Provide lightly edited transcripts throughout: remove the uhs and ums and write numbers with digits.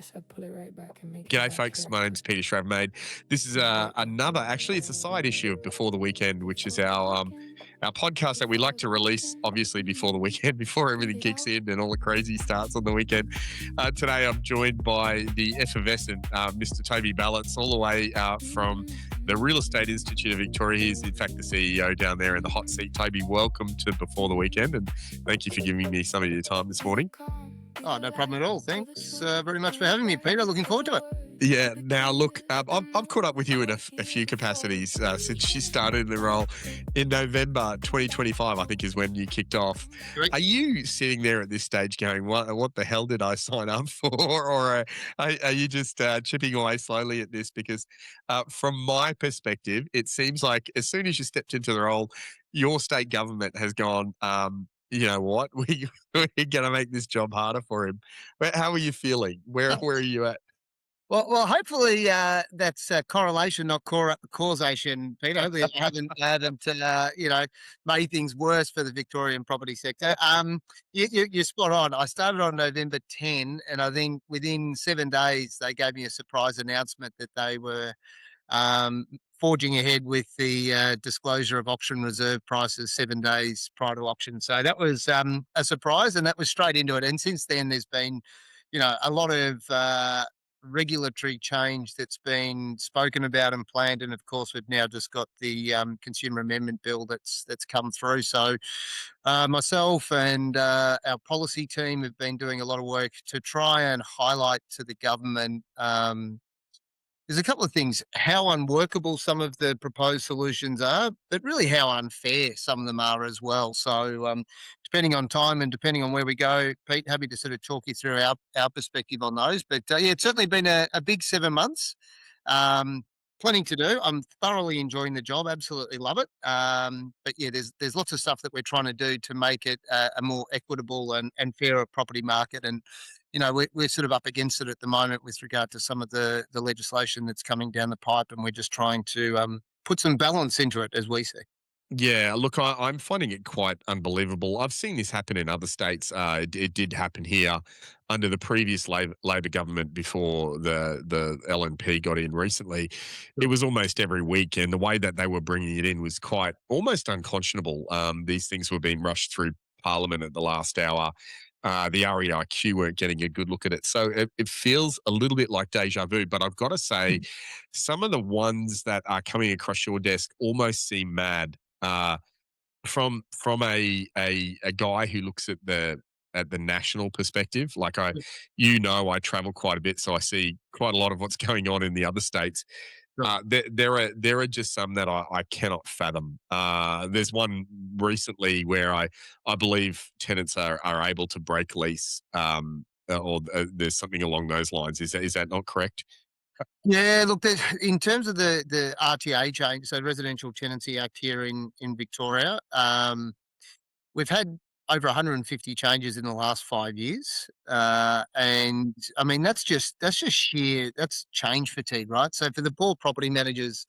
G'day, folks. My name's Peter Schravemade. This is another, actually, it's a side issue of Before the Weekend, which is our podcast that we like to release, obviously, before the weekend, before everything kicks in and all the crazy starts on the weekend. Today, I'm joined by the effervescent Mr. Toby Balazs, all the way from the Real Estate Institute of Victoria. He's, in fact, the CEO down there in the hot seat. Toby, welcome to Before the Weekend, and thank you for giving me some of your time this morning. Oh, no problem at all. Thanks very much for having me, Peter. Looking forward to it. Yeah. Now, look, I've caught up with you in a few capacities since you started the role in November 2025, I think is when you kicked off. Correct. Are you sitting there at this stage going, what the hell did I sign up for? Or are you just chipping away slowly at this? Because from my perspective, it seems like as soon as you stepped into the role, your state government has gone, you know what, we're going to make this job harder for him. How are you feeling? Where are you at? Well, hopefully that's correlation, not causation, Peter. Hopefully, I haven't made things worse for the Victorian property sector. You're spot on. I started on November 10, and I think within 7 days they gave me a surprise announcement that they were forging ahead with the disclosure of auction reserve prices 7 days prior to auction. So that was a surprise, and that was straight into it. And since then, there's been, a lot of regulatory change that's been spoken about and planned, and of course we've now just got the consumer amendment bill that's come through. So myself and our policy team have been doing a lot of work to try and highlight to the government. There's a couple of things: how unworkable some of the proposed solutions are, but really how unfair some of them are as well. So depending on time and depending on where we go, Pete, happy to sort of talk you through our perspective on those. But yeah, it's certainly been a big 7 months. Um, Plenty to do. I'm thoroughly enjoying the job. Absolutely love it. But yeah, there's lots of stuff that we're trying to do to make it a more equitable and fairer property market. And we're sort of up against it at the moment with regard to some of the legislation that's coming down the pipe, and we're just trying to put some balance into it, as we see. Yeah, look, I'm finding it quite unbelievable. I've seen this happen in other states. It did happen here under the previous Labor government before the LNP got in recently. It was almost every week, and the way that they were bringing it in was quite almost unconscionable. These things were being rushed through Parliament at the last hour. The REIQ weren't getting a good look at it. So it feels a little bit like deja vu. But I've got to say, some of the ones that are coming across your desk almost seem mad from a guy who looks at the national perspective. Like I travel quite a bit, so I see quite a lot of what's going on in the other states. There are just some that I cannot fathom. There's one recently where I believe tenants are able to break lease, or there's something along those lines. Is that not correct? Yeah, look, in terms of the RTA change, so Residential Tenancy Act here in Victoria, we've had over 150 changes in the last 5 years, and I mean that's just sheer change fatigue, right? So for the poor property managers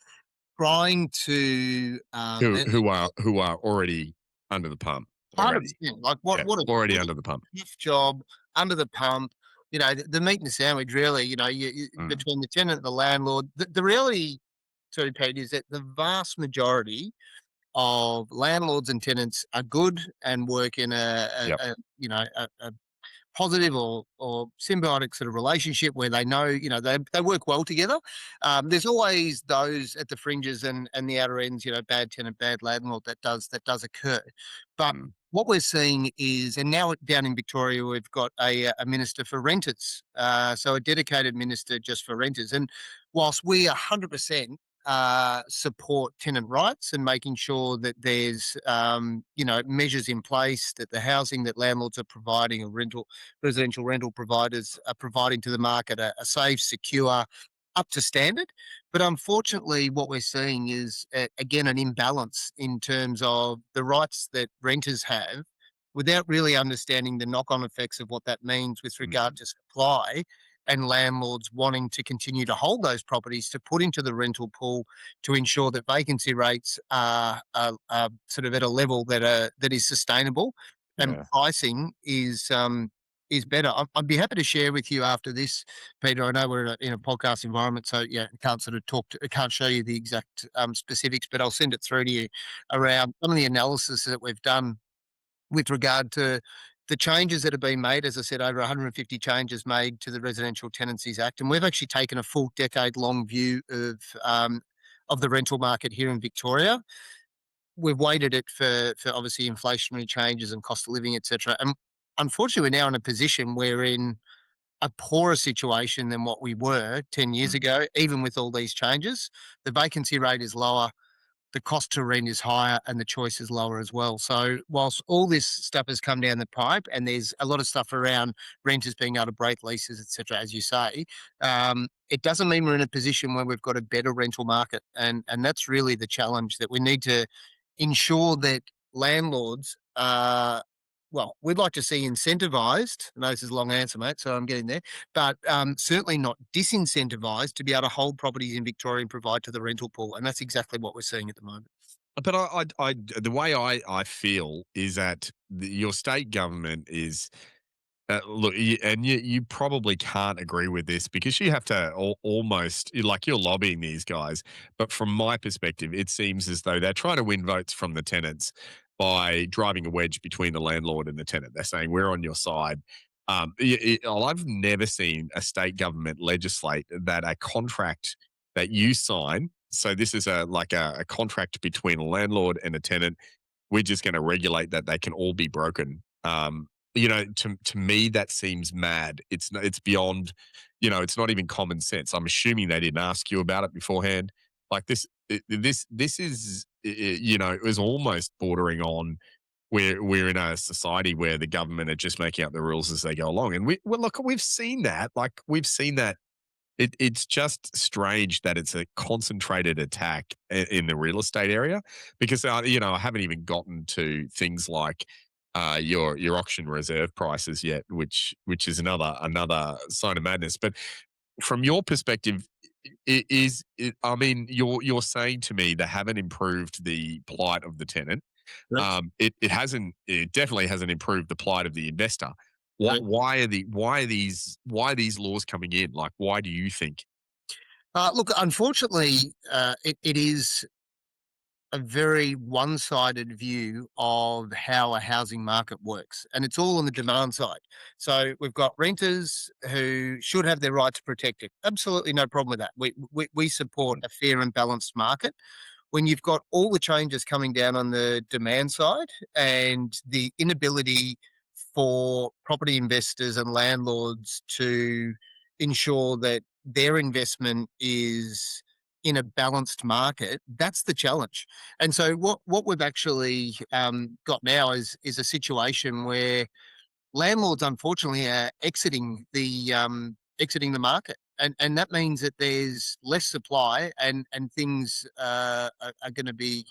trying to Who are already under the pump already? 100%, like Yeah, what a already under the pump. tough job under the pump. The meat and the sandwich, really. Mm. Between the tenant and the landlord. The reality, sorry, Pete, is that the vast majority of landlords and tenants are good and work in Yep. a positive or symbiotic sort of relationship where they know, they work well together. There's always those at the fringes and the outer ends, bad tenant, bad landlord, that does occur. But Mm. what we're seeing is, and now down in Victoria, we've got a minister for renters, so a dedicated minister just for renters. And whilst we 100% support tenant rights and making sure that there's measures in place, that the housing that landlords are providing or residential rental providers are providing to the market are safe, secure, up to standard. But unfortunately, what we're seeing is again an imbalance in terms of the rights that renters have, without really understanding the knock-on effects of what that means with regard Mm. to supply, and landlords wanting to continue to hold those properties to put into the rental pool to ensure that vacancy rates are sort of at a level that is sustainable, and Yeah. pricing is better. I'd be happy to share with you after this, Peter. I know we're in a podcast environment, so yeah, I can't sort of I can't show you the exact specifics, but I'll send it through to you around some of the analysis that we've done with regard to the changes that have been made. As I said, over 150 changes made to the Residential Tenancies Act, and we've actually taken a full decade-long view of the rental market here in Victoria. We've weighted it for obviously inflationary changes and cost of living, etc. And unfortunately, we're now in a position where we're in a poorer situation than what we were 10 years Mm. ago, even with all these changes. The vacancy rate is lower, the cost to rent is higher, and the choice is lower as well. So whilst all this stuff has come down the pipe, and there's a lot of stuff around renters being able to break leases, etc., as you say, it doesn't mean we're in a position where we've got a better rental market, and that's really the challenge, that we need to ensure that landlords are, well, we'd like to see incentivized. I know this is a long answer, mate, so I'm getting there, but certainly not disincentivized to be able to hold properties in Victoria and provide to the rental pool. And that's exactly what we're seeing at the moment. But the way I feel is that your state government is look, you probably can't agree with this because you have to almost like you're lobbying these guys. But from my perspective, it seems as though they're trying to win votes from the tenants by driving a wedge between the landlord and the tenant. They're saying we're on your side. I've never seen a state government legislate that a contract that you sign. So this is a contract between a landlord and a tenant. We're just going to regulate that they can all be broken. To me that seems mad. It's beyond, it's not even common sense. I'm assuming they didn't ask you about it beforehand. Like this is, it was almost bordering on where we're in a society where the government are just making up the rules as they go along. And we've seen that. Like we've seen that it's just strange that it's a concentrated attack in the real estate area because I haven't even gotten to things like your auction reserve prices yet, which is another sign of madness. But from your perspective, I mean, you're saying to me they haven't improved the plight of the tenant. Right. It definitely hasn't improved the plight of the investor. Right. Why are these laws coming in? Like, why do you think? Look, unfortunately, it is a very one-sided view of how a housing market works, and it's all on the demand side. So we've got renters who should have their rights protected. Absolutely no problem with that. We support a fair and balanced market. When you've got all the changes coming down on the demand side and the inability for property investors and landlords to ensure that their investment is in a balanced market, that's the challenge. And so what we've actually got now is a situation where landlords unfortunately are exiting the market. And that means that there's less supply, and things are going to be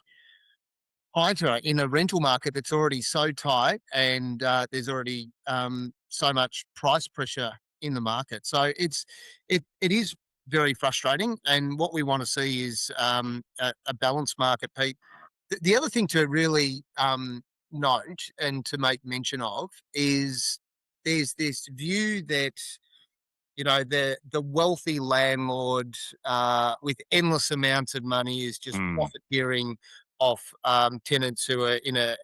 tighter in a rental market that's already so tight, and there's already so much price pressure in the market. So it is very frustrating, and what we want to see is a balanced market, Pete. The other thing to really note and to make mention of is there's this view that the wealthy landlord with endless amounts of money is just Mm, profiteering off tenants who are in a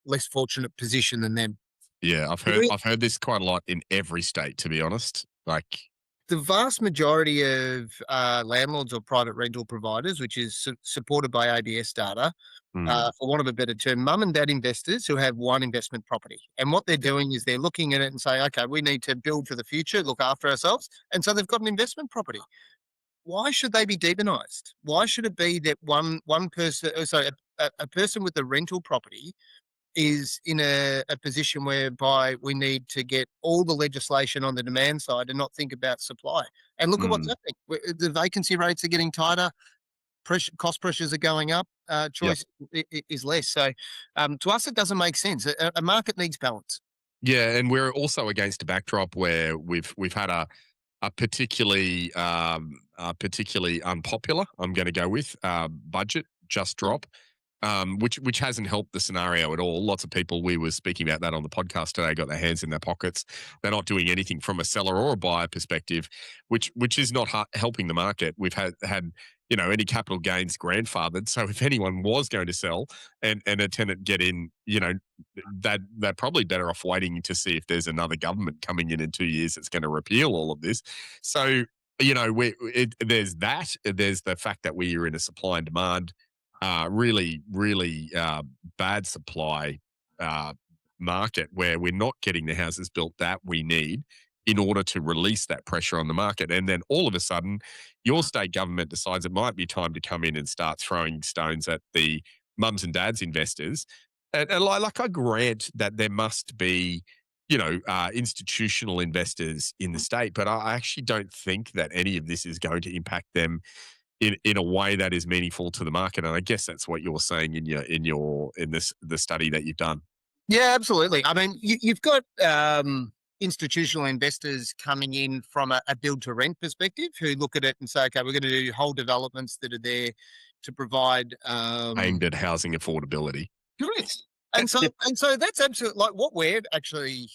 less fortunate position than them. yeah, The rea- I've heard this quite a lot in every state, to be honest. Like, the vast majority of landlords or private rental providers, which is supported by ABS data, mm, for want of a better term, mum and dad investors who have one investment property. And what they're yeah, doing is they're looking at it and saying, okay, we need to build for the future, look after ourselves. And so they've got an investment property. Why should they be demonized? Why should it be that one person, sorry, a person with a rental property is in a position whereby we need to get all the legislation on the demand side and not think about supply? And look at what's mm, happening. The vacancy rates are getting tighter, cost pressures are going up, yep. choice is less. So to us, it doesn't make sense. A market needs balance. Yeah, and we're also against a backdrop where we've had a particularly unpopular, I'm going to go with, budget just drop. which hasn't helped the scenario at all. Lots of people, we were speaking about that on the podcast today, got their hands in their pockets. They're not doing anything from a seller or a buyer perspective, which is not helping the market. We've had any capital gains grandfathered. So if anyone was going to sell and a tenant get in, that they're probably better off waiting to see if there's another government coming in 2 years that's going to repeal all of this. So there's that. There's the fact that we are in a supply and demand really bad supply uh, market where we're not getting the houses built that we need in order to release that pressure on the market. And then all of a sudden, your state government decides it might be time to come in and start throwing stones at the mums and dads investors. And like I grant that there must be, institutional investors in the state, but I actually don't think that any of this is going to impact them in a way that is meaningful to the market. And I guess that's what you're saying in this the study that you've done. Yeah, absolutely. I mean, you've got institutional investors coming in from a build to rent perspective who look at it and say, okay, we're going to do whole developments that are there to provide Aimed at housing affordability. correct. And so that's absolutely like what we're actually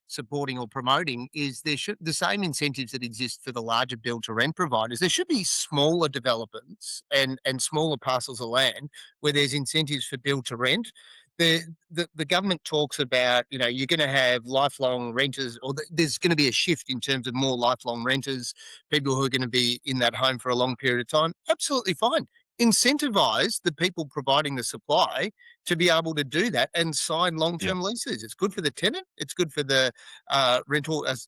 supporting or promoting is there should the same incentives that exist for the larger build to rent providers. There should be smaller developments and smaller parcels of land where there's incentives for build to rent. The government talks about you're going to have lifelong renters, or there's going to be a shift in terms of more lifelong renters, people who are going to be in that home for a long period of time. Absolutely fine. Incentivize the people providing the supply to be able to do that and sign Yeah. long-term leases. It's good for the tenant. It's good for the rental as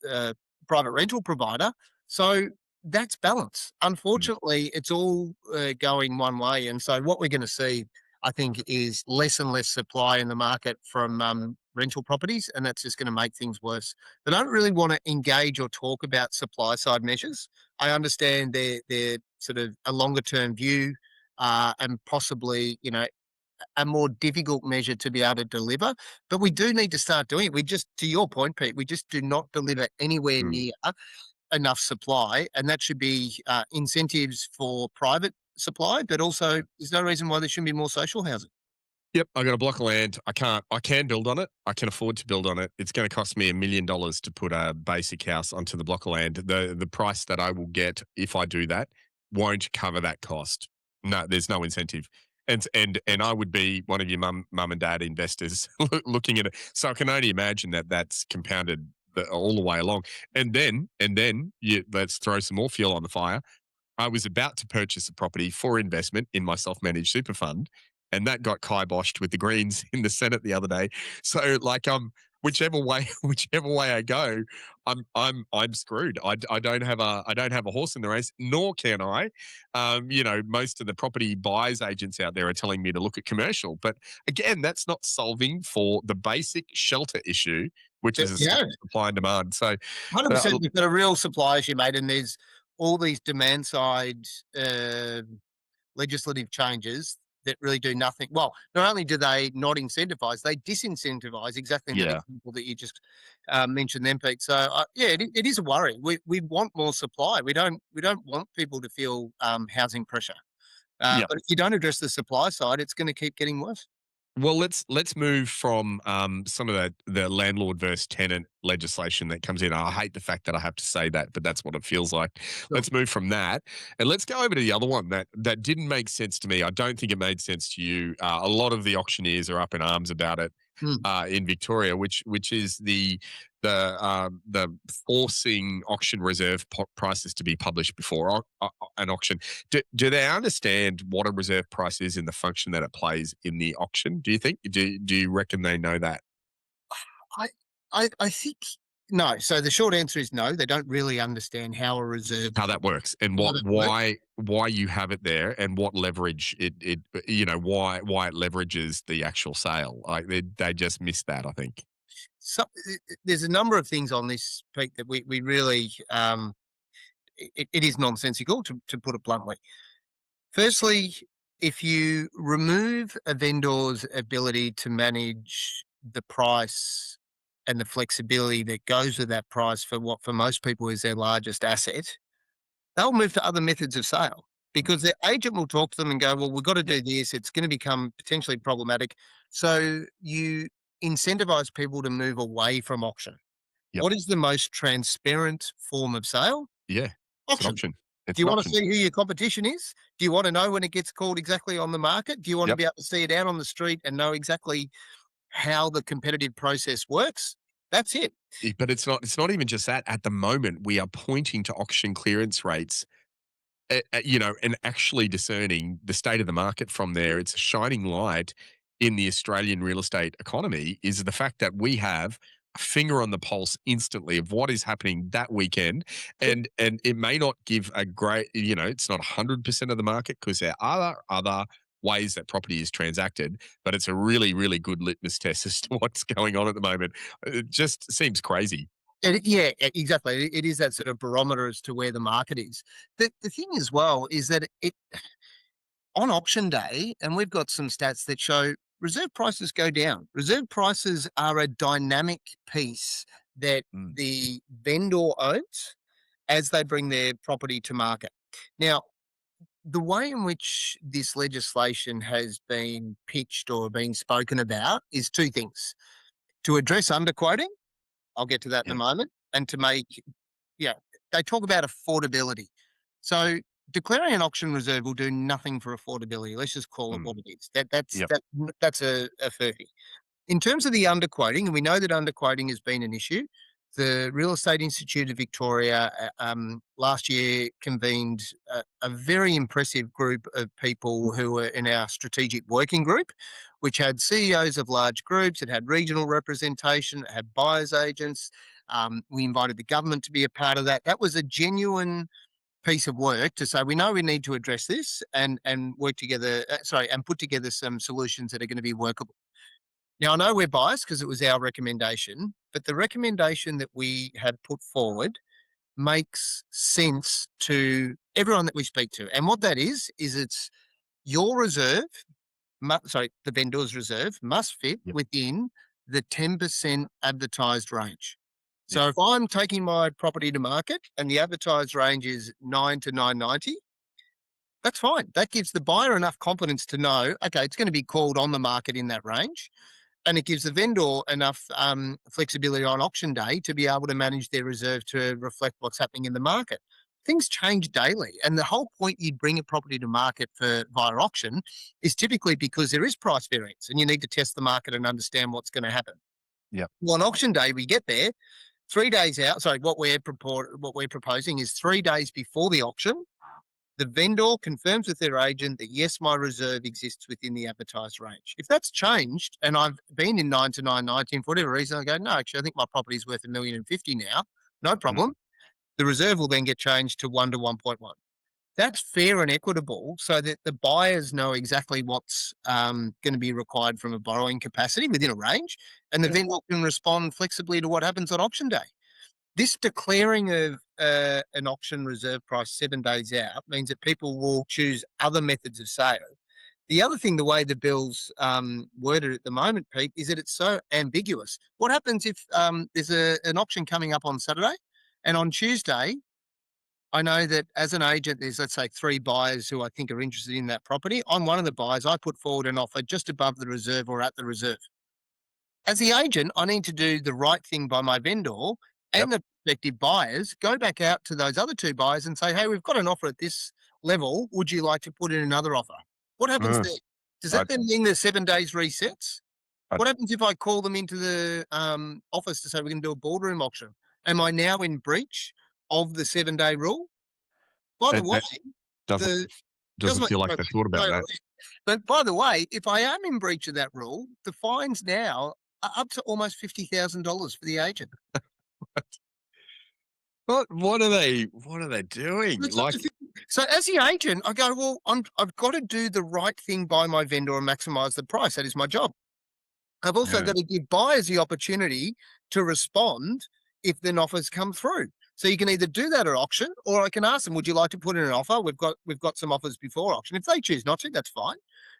private rental provider. So that's balance. Mm. Unfortunately, it's all going one way, and so what we're going to see, I think, is less and less supply in the market from rental properties, and that's just going to make things worse. They don't really want to engage or talk about supply side measures. I understand they're sort of a longer term view and possibly, a more difficult measure to be able to deliver. But we do need to start doing it. We just, to your point, Pete, we just do not deliver anywhere Mm. near enough supply, and that should be incentives for private supply. But also, there's no reason why there shouldn't be more social housing. Yep, I got a block of land. I can build on it. I can afford to build on it. It's going to cost me $1 million to put a basic house onto the block of land. The price that I will get if I do that won't cover that cost. No, there's no incentive. And I would be one of your mum and dad investors looking at it. So I can only imagine that that's compounded all the way along. And then let's throw some more fuel on the fire. I was about to purchase a property for investment in my self-managed super fund, and that got kiboshed with the Greens in the Senate the other day. So, like, whichever way whichever way I go, I'm screwed. I don't have a horse in the race, nor can I. Most of the property buyers agents out there are telling me to look at commercial, but again, that's not solving for the basic shelter issue, which is a Yeah, supply and demand. So, 100%. uh, You've got a real supply issue, mate, and there's all these demand side uh, legislative changes that really do nothing. Well, not only do they not incentivize, they disincentivize exactly in that yeah, example that you just mentioned, then, Pete. So, yeah, it is a worry. We want more supply. We don't want people to feel housing pressure. yeah. But if you don't address the supply side, it's going to keep getting worse. Well, let's move from some of the landlord versus tenant legislation that comes in. I hate the fact that I have to say that, but that's what it feels like. Sure. Let's move from that, and let's go over to the other one that didn't make sense to me. I don't think it made sense to you. A lot of the auctioneers are up in arms about it Mm. in Victoria, which is the forcing auction reserve prices to be published before an auction. Do they understand what a reserve price is and the function that it plays in the auction? Do you think? Do you reckon they know that? I, I think no. So the short answer is no. They don't really understand how a reserve How that works and how what that works. why you have it there and what leverage why it leverages the actual sale. Like they just missed that, I think. So there's a number of things on this, Pete, that we really it is nonsensical to put it bluntly. Firstly, if you remove a vendor's ability to manage the price and the flexibility that goes with that price for what for most people is their largest asset, they'll move to other methods of sale. because the agent will talk to them and go, well, we've got to do this. It's going to become potentially problematic. So you incentivize people to move away from auction. Yep. What is the most transparent form of sale? Yeah. It's an Auction. option. It's Do you an want to option. see who your competition is? Do you want to know when it gets called exactly on the market? Do you want to Yep. be able to see it out on the street and know exactly how the competitive process works? That's it. But it's not even just that. At the moment, we are pointing to auction clearance rates, and actually discerning the state of the market from there. It's a shining light in the Australian real estate economy is the fact that we have a finger on the pulse instantly of what is happening that weekend. And it may not give a great, it's not 100% of the market because there are other ways that property is transacted, but it's a really, really good litmus test as to what's going on at the moment. It just seems crazy. Yeah, exactly. It is that sort of barometer as to where the market is. The thing as well is that it on auction day, and we've got some stats that show reserve prices go down. Reserve prices are a dynamic piece that Mm, the vendor owns as they bring their property to market. Now, the way in which this legislation has been pitched or been spoken about is two things: to address underquoting, I'll get to that in a yeah. moment, and to make, yeah, they talk about affordability. So declaring an auction reserve will do nothing for affordability. Let's just call it Mm, what it is. That's yep. that that's a 30. In terms of the underquoting, and we know that underquoting has been an issue, the Real Estate Institute of Victoria last year convened a very impressive group of people who were in our strategic working group, which had CEOs of large groups, it had regional representation, it had buyers agents. We invited the government to be a part of that. That was a genuine piece of work to say we know we need to address this and work together. And put together some solutions that are going to be workable. Now, I know we're biased because it was our recommendation, but the recommendation that we have put forward makes sense to everyone that we speak to. And what that is it's your reserve, the vendor's reserve must fit Yep. within the 10% advertised range. Yep. So if I'm taking my property to market and the advertised range is 9 to 990, that's fine. That gives the buyer enough confidence to know, okay, it's going to be called on the market in that range, and it gives the vendor enough flexibility on auction day to be able to manage their reserve to reflect what's happening in the market. Things change daily, and the whole point you'd bring a property to market for via auction is typically because there is price variance, and you need to test the market and understand what's going to happen. Yep. Well, on auction day, we get there 3 days out. Sorry, what we're proposing is 3 days before the auction. The vendor confirms with their agent that yes, my reserve exists within the advertised range. If that's changed, and I've been in 9 to 990, and for whatever reason, I go, no, actually, I think my property is worth $1,050,000 now. No Mm, problem. The reserve will then get changed to 1 to 1.1. That's fair and equitable, so that the buyers know exactly what's going to be required from a borrowing capacity within a range, and the yep. vendor can respond flexibly to what happens on auction day. This declaring of an auction reserve price 7 days out means that people will choose other methods of sale. The other thing, the way the bill's worded at the moment, Pete, is that it's so ambiguous. What happens if there's an auction coming up on Saturday, and on Tuesday, I know that as an agent, there's, let's say, 3 buyers who I think are interested in that property. I'm one of the buyers. I put forward an offer just above the reserve or at the reserve. As the agent, I need to do the right thing by my vendor Yep. and the prospective buyers, go back out to those other 2 buyers and say, hey, we've got an offer at this level. Would you like to put in another offer? What happens Uh, there? Does I, that then mean the 7 days resets? I, What happens if I call them into the office to say we're going to do a boardroom auction? Am I now in breach of the 7 day rule? By the it, way, it doesn't the doesn't doesn't feel like they thought about no, that. but by the way, if I am in breach of that rule, the fines now are up to almost $50,000 for the agent. What are they doing? That's what the Like, thing. So as the agent, I go, well, I've got to do the right thing by my vendor and maximize the price. That is my job. I've also yeah. got to give buyers the opportunity to respond if then offers come through. So you can either do that at auction, or I can ask them, would you like to put in an offer? We've got some offers before auction. If they choose not to, that's fine.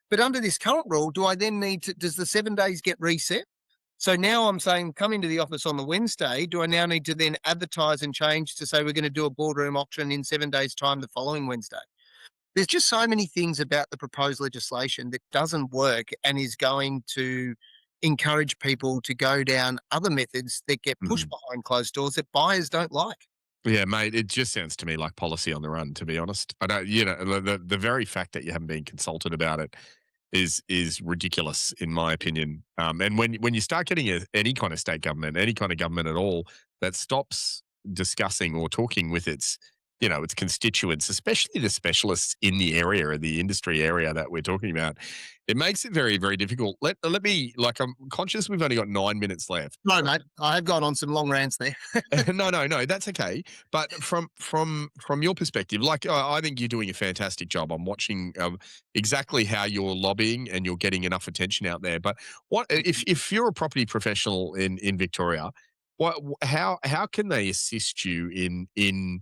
But under this current rule, do I then need to, does the 7 days get reset? So now I'm saying, come into the office on the Wednesday. Do I now need to then advertise and change to say we're going to do a boardroom auction in 7 days' time the following Wednesday? There's just so many things about the proposed legislation that doesn't work and is going to encourage people to go down other methods that get pushed Mhm. behind closed doors that buyers don't like. Yeah, mate, it just sounds to me like policy on the run, to be honest. I don't, the very fact that you haven't been consulted about it is ridiculous in my opinion. And when you start getting any kind of state government, any kind of government at all that stops discussing or talking with its constituents, especially the specialists in the area or the industry area that we're talking about, it makes it very very difficult. Let me like I'm conscious we've only got 9 minutes left. No, mate, I have gone on some long rants there. No, no, no, that's okay. But from your perspective, like I think you're doing a fantastic job. I'm watching exactly how you're lobbying and you're getting enough attention out there. But what if you're a property professional in Victoria? How can they assist you in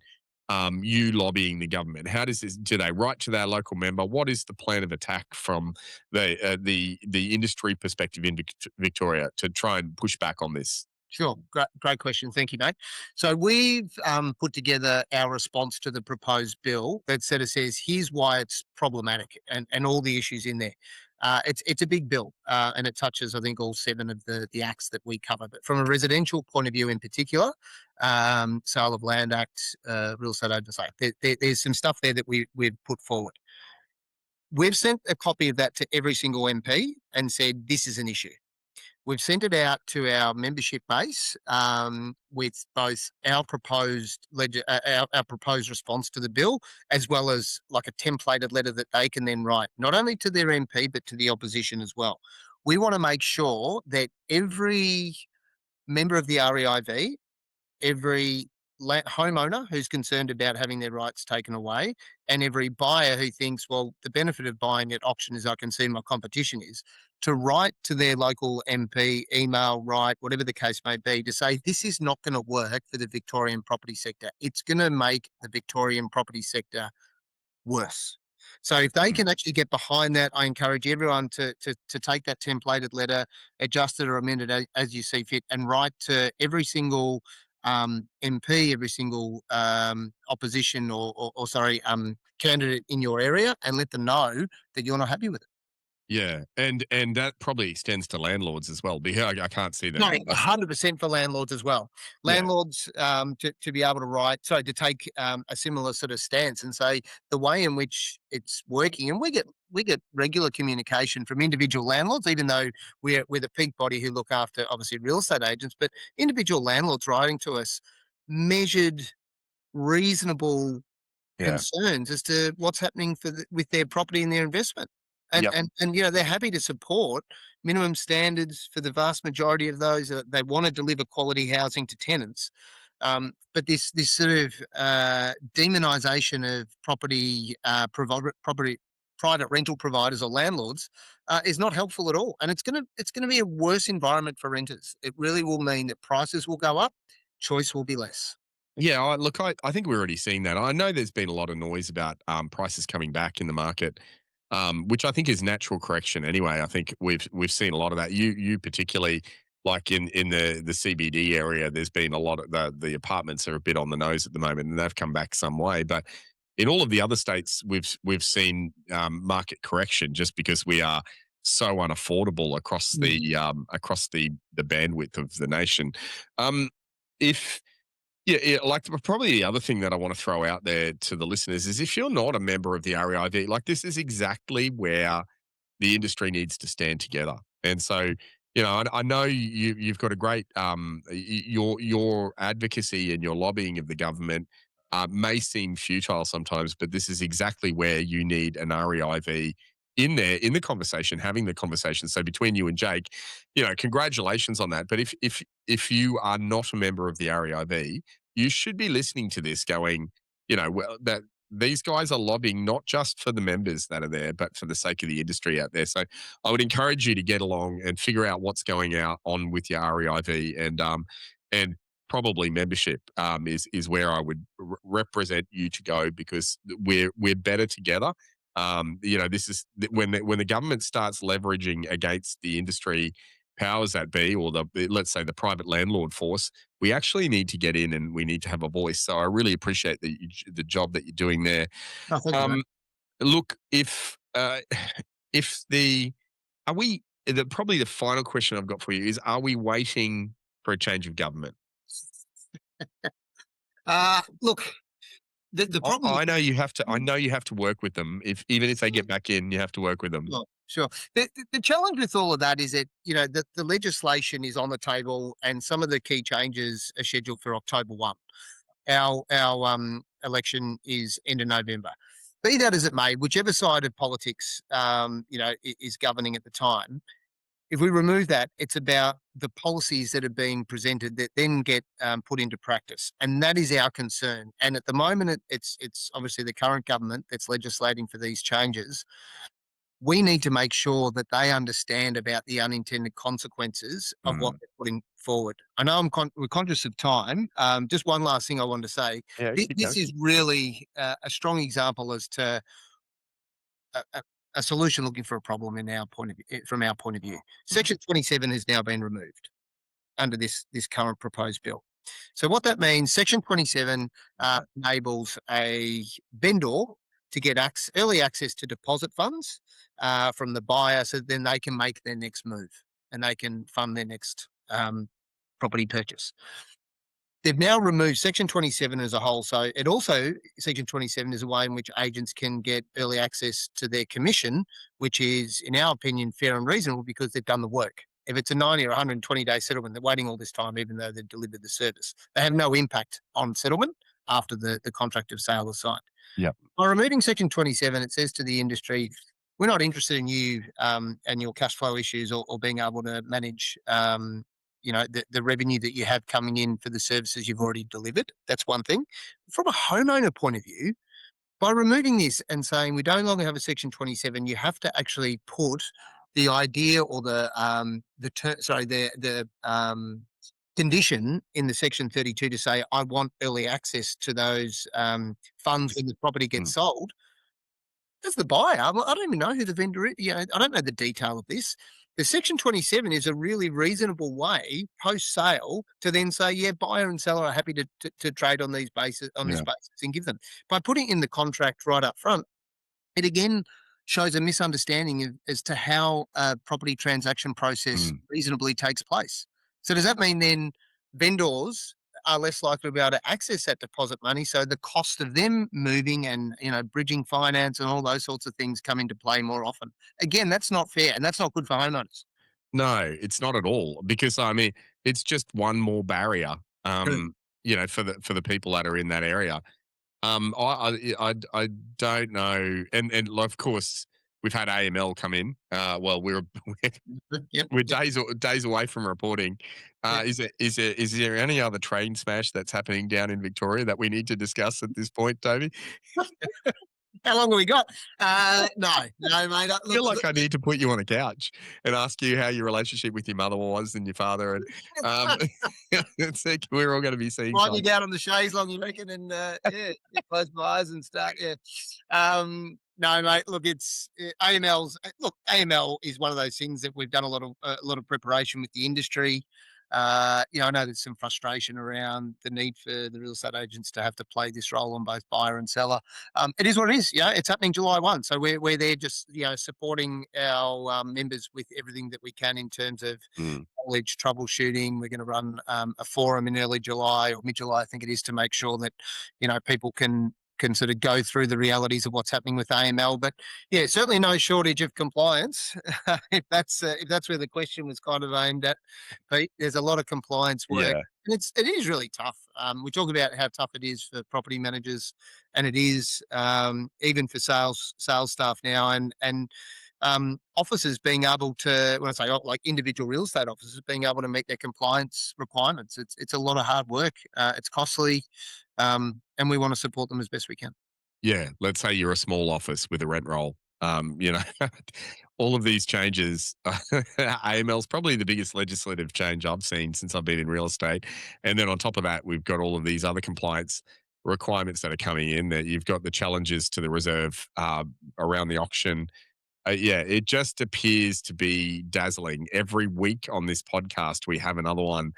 you lobbying the government? How does this? Do they write to their local member? What is the plan of attack from the industry perspective in Victoria to try and push back on this? Sure. Great question. Thank you, mate. So we've put together our response to the proposed bill that sort of says, here's why it's problematic and all the issues in there. It's a big bill and it touches, I think, all seven of the acts that we cover. But from a residential point of view in particular, Sale of Land Act, Real Estate Oversight, there's some stuff there that we've put forward. We've sent a copy of that to every single MP and said, this is an issue. We've sent it out to our membership base with both our our proposed response to the bill, as well as like a templated letter that they can then write, not only to their MP but to the opposition as well. We want to make sure that every member of the REIV, every homeowner who's concerned about having their rights taken away, and every buyer who thinks, well, the benefit of buying at auction is I can see my competition is, to write to their local MP, email, write, whatever the case may be, to say this is not going to work for the Victorian property sector. It's going to make the Victorian property sector worse. So if they can actually get behind that, I encourage everyone to take that templated letter, adjust it or amend it as you see fit, and write to every single MP, every single opposition or sorry candidate in your area, and let them know that you're not happy with it. Yeah, and that probably extends to landlords as well, because I can't see No, them. 100% for landlords as well. Yeah, Landlords, to be able to to take a similar sort of stance and say the way in which it's working, and we get regular communication from individual landlords, even though we're the peak body who look after obviously real estate agents, but individual landlords writing to us, measured, reasonable yeah, concerns as to what's happening with their property and their investment. And yep, and they're happy to support minimum standards for the vast majority of those. They want to deliver quality housing to tenants. But this sort of demonization of property private rental providers or landlords is not helpful at all. And it's gonna be a worse environment for renters. It really will mean that prices will go up, choice will be less. yeah. Look, I think we're already seeing that. I know there's been a lot of noise about prices coming back in the market, which I think is natural correction anyway. I think we've seen a lot of that. You particularly like in the CBD area, there's been a lot of the apartments are a bit on the nose at the moment, and they've come back some way. But in all of the other states, we've seen market correction just because we are so unaffordable across the bandwidth of the nation. If yeah, like probably the other thing that I want to throw out there to the listeners is if you're not a member of the REIV, like this is exactly where the industry needs to stand together. And so, I know you've got a great your advocacy and your lobbying of the government may seem futile sometimes, but this is exactly where you need an REIV in there in the conversation, having the conversation. So between you and Jake, congratulations on that. But if you are not a member of the REIV, you should be listening to this, going, well, that these guys are lobbying not just for the members that are there, but for the sake of the industry out there. So I would encourage you to get along and figure out what's going on with your REIV and probably membership is where I would represent you to go because we're better together. This is when the government starts leveraging against the industry powers that be, or let's say the private landlord force, we actually need to get in and we need to have a voice. So I really appreciate the job that you're doing there. Oh, thank you, Um, mate. Look, if the are we the probably the final question I've got for you is, are we waiting for a change of government? Look, the problem I with know you have to. I know you have to work with them. If even if they get back in, you have to work with them. sure, sure. The challenge with all of that is that, the legislation is on the table and some of the key changes are scheduled for October 1. Our election is end of November. Be that as it may, whichever side of politics, is governing at the time, if we remove that, it's about the policies that are being presented that then get put into practice, and that is our concern. And at the moment, it's obviously the current government that's legislating for these changes. We need to make sure that they understand about the unintended consequences of what Mm. they're putting forward. I know we're conscious of time. Just one last thing I wanted to say. Yeah, keep This going. is really a strong example as to a, a, a solution looking for a problem in our point of view, from our point of view. Mm. Section 27 has now been removed under this current proposed bill. So what that means, Section 27 enables a vendor to get early access to deposit funds from the buyer, so then they can make their next move and they can fund their next property purchase. They've now removed Section 27 as a whole. So it also, Section 27 is a way in which agents can get early access to their commission, which is, in our opinion, fair and reasonable because they've done the work. If it's a 90 or 120-day settlement, they're waiting all this time, even though they've delivered the service. They have no impact on settlement after the contract of sale is signed. Yeah. By removing Section 27, it says to the industry, we're not interested in you and your cash flow issues or being able to manage the revenue that you have coming in for the services you've already delivered. That's one thing. From a homeowner point of view, by removing this and saying we no longer have a Section 27, you have to actually put the idea or the condition in the Section 32 to say I want early access to those funds when the property gets Mm. sold. As the buyer, I don't even know who the vendor is. I don't know the detail of this. The Section 27 is a really reasonable way post sale to then say, yeah, buyer and seller are happy to trade on this Yeah. basis and give them. By putting in the contract right up front, it again shows a misunderstanding as to how a property transaction process Mm. reasonably takes place. So does that mean then vendors are less likely to be able to access that deposit money? So the cost of them moving and bridging finance and all those sorts of things come into play more often. Again, that's not fair and that's not good for homeowners. No, it's not at all because I mean it's just one more barrier. True. For the people that are in that area. I don't know, and like, of course we've had AML come in. Well, Yep. we're Yep. days away from reporting. Yeah. Is there any other train smash that's happening down in Victoria that we need to discuss at this point, Toby? How long have we got? No, no, mate. I feel like I need to put you on a couch and ask you how your relationship with your mother was and your father, and um, it's like we're all going to be seeing Wind me something. down on the chaise long, you reckon? And close my eyes and start. Yeah. No, mate. Look, it's AML's. Look, AML is one of those things that we've done a lot of preparation with the industry. I know there's some frustration around the need for the real estate agents to have to play this role on both buyer and seller. It is what it is. It's happening July 1. So we're there just supporting our members with everything that we can in terms of Mm. knowledge troubleshooting. We're going to run a forum in early July or mid July, I think it is, to make sure that people can sort of go through the realities of what's happening with AML. But yeah, certainly no shortage of compliance. If that's where the question was kind of aimed at, Pete, there's a lot of compliance work. Yeah, And it is really tough. We talk about how tough it is for property managers, and it is even for sales staff now, and officers being able to, when I say like individual real estate officers, being able to meet their compliance requirements. It's a lot of hard work. It's costly, and we want to support them as best we can. yeah. Let's say you're a small office with a rent roll. All of these changes. AML is probably the biggest legislative change I've seen since I've been in real estate, and then on top of that, we've got all of these other compliance requirements that are coming in. That you've got the challenges to the reserve around the auction. Yeah, it just appears to be dazzling. Every week on this podcast, we have another one.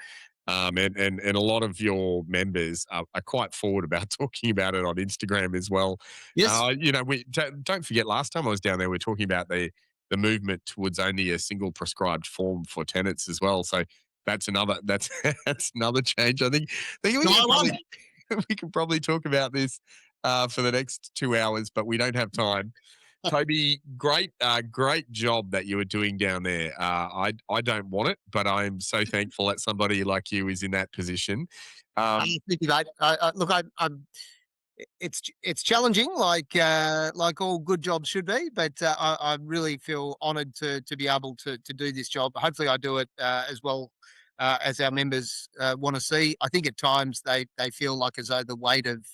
And a lot of your members are quite forward about talking about it on Instagram as well. Yes. We don't forget last time I was down there, we are talking about the movement towards only a single prescribed form for tenants as well. So that's that's another change. I think we No, I could love probably it. we could probably talk about this for the next 2 hours, but we don't have time. Toby, great job that you were doing down there. I don't want it, but I'm so thankful that somebody like you is in that position. Um, Thank you, mate. Look, it's challenging, like all good jobs should be. But I really feel honoured to be able to do this job. Hopefully, I do it as well as our members want to see. I think at times they feel like as though the weight of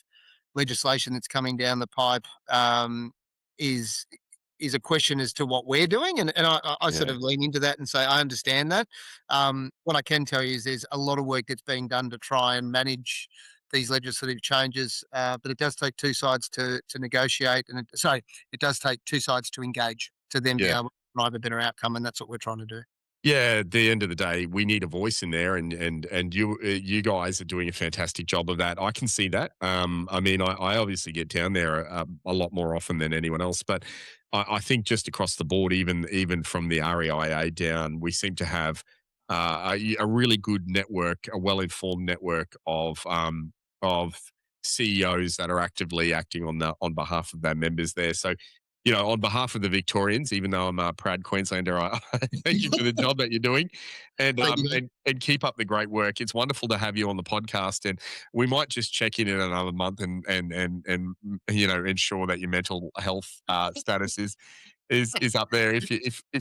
legislation that's coming down the pipe is is a question as to what we're doing, and I sort yeah, of lean into that and say I understand that. What I can tell you is there's a lot of work that's being done to try and manage these legislative changes, but it does take two sides to negotiate, and sorry, it does take two sides to engage to then be yeah. able to drive a better outcome, and that's what we're trying to do. Yeah, at the end of the day, we need a voice in there, and you guys are doing a fantastic job of that. I can see that. I mean, I obviously get down there a lot more often than anyone else, but I think just across the board, even from the REIA down, we seem to have a really good network, a well informed network of CEOs that are actively acting on behalf of their members there. So on behalf of the Victorians, even though I'm a proud Queenslander, I thank you for the job that you're doing, and Thank um, you, mate. and keep up the great work. It's wonderful to have you on the podcast, and we might just check in another month and ensure that your mental health status is up there. If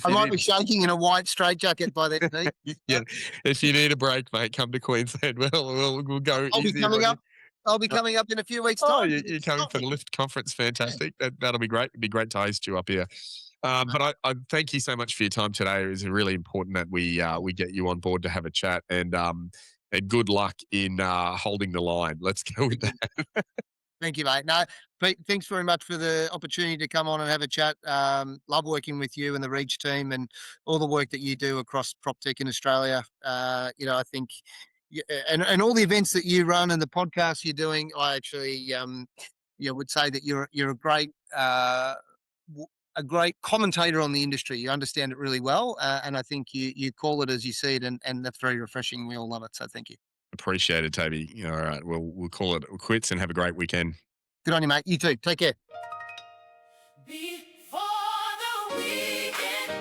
I you might be need shaking in a white straitjacket by then, Pete. yeah, if you need a break, mate, come to Queensland. We'll go I'll be easier coming on you. up. I'll be Uh, coming up in a few weeks' Oh, time. you're coming for the Lift conference. Fantastic. That'll be great. It'd be great to host you up here. But I thank you so much for your time today. It was really important that we get you on board to have a chat, and good luck in holding the line. Let's go with that. Thank you, mate. No, Pete, thanks very much for the opportunity to come on and have a chat. Love working with you and the Reach team and all the work that you do across prop tech in Australia. I think, and all the events that you run and the podcasts you're doing, I actually, would say that you're a great commentator on the industry. You understand it really well, and I think you call it as you see it, and that's very refreshing. We all love it. So thank you. Appreciate it, Toby. All right. We'll call it quits and have a great weekend. Good on you, mate. You too. Take care. Before the weekend,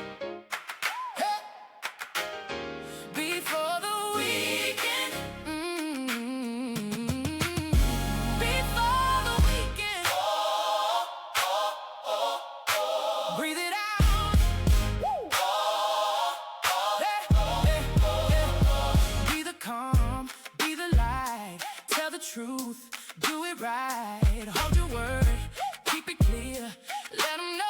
before the weekend, before the weekend, breathe it out. Be the calm, be the light, tell the truth, do it right, hold your word, keep it clear, let them know.